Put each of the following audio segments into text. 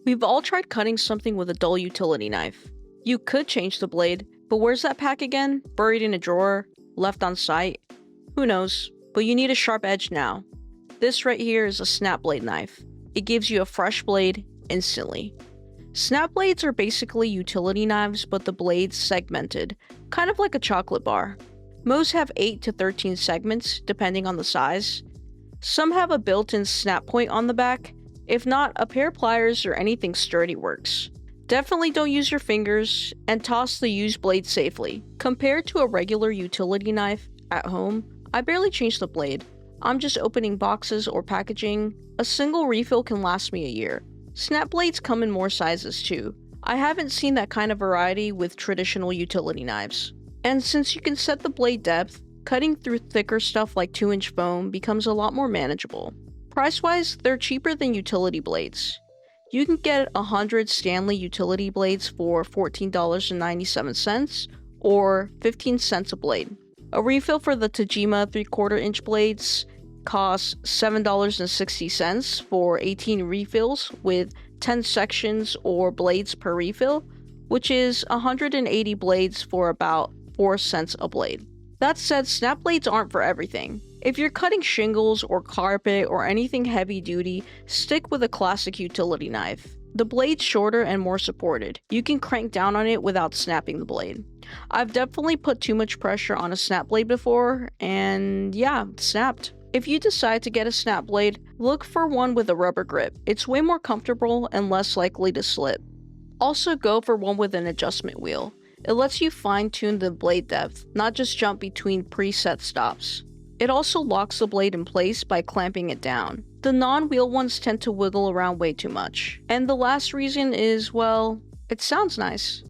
We've all tried cutting something with a dull utility knife. You could change the blade, but where's that pack again? Buried in a drawer? Left on site? Who knows, but you need a sharp edge now. This right here is a snap blade knife. It gives you a fresh blade instantly. Snap blades are basically utility knives, but the blade's segmented, kind of like a chocolate bar. Most have 8 to 13 segments, depending on the size. Some have a built-in snap point on the back. If not, a pair of pliers or anything sturdy works. Definitely don't use your fingers, and toss the used blade safely. Compared to a regular utility knife at home, I barely change the blade. I'm just opening boxes or packaging. A single refill can last me a year. Snap blades come in more sizes too. I haven't seen that kind of variety with traditional utility knives. And since you can set the blade depth, cutting through thicker stuff like 2-inch foam becomes a lot more manageable. Price-wise, they're cheaper than utility blades. You can get 100 Stanley utility blades for $14.97 or 15 cents a blade. A refill for the Tajima 3/4 inch blades costs $7.60 for 18 refills with 10 sections or blades per refill, which is 180 blades for about 4 cents a blade. That said, snap blades aren't for everything. If you're cutting shingles or carpet or anything heavy duty, stick with a classic utility knife. The blade's shorter and more supported. You can crank down on it without snapping the blade. I've definitely put too much pressure on a snap blade before, and yeah, it snapped. If you decide to get a snap blade, look for one with a rubber grip. It's way more comfortable and less likely to slip. Also go for one with an adjustment wheel. It lets you fine-tune the blade depth, not just jump between preset stops. It also locks the blade in place by clamping it down. The non-wheel ones tend to wiggle around way too much. And the last reason is, well, it sounds nice.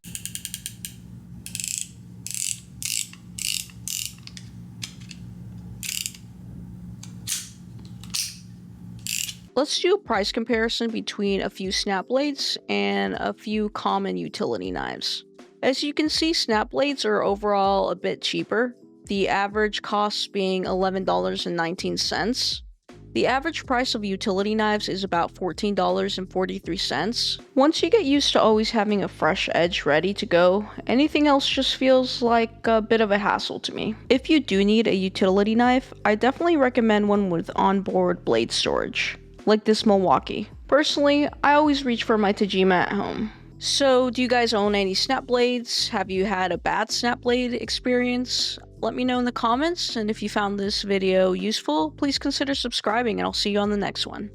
Let's do a price comparison between a few snap blades and a few common utility knives. As you can see, snap blades are overall a bit cheaper, the average cost being $11.19. The average price of utility knives is about $14.43. Once you get used to always having a fresh edge ready to go, anything else just feels like a bit of a hassle to me. If you do need a utility knife, I definitely recommend one with onboard blade storage, like this Milwaukee. Personally, I always reach for my Tajima at home. So, do you guys own any snap blades? Have you had a bad snap blade experience? Let me know in the comments, and if you found this video useful, please consider subscribing, and I'll see you on the next one.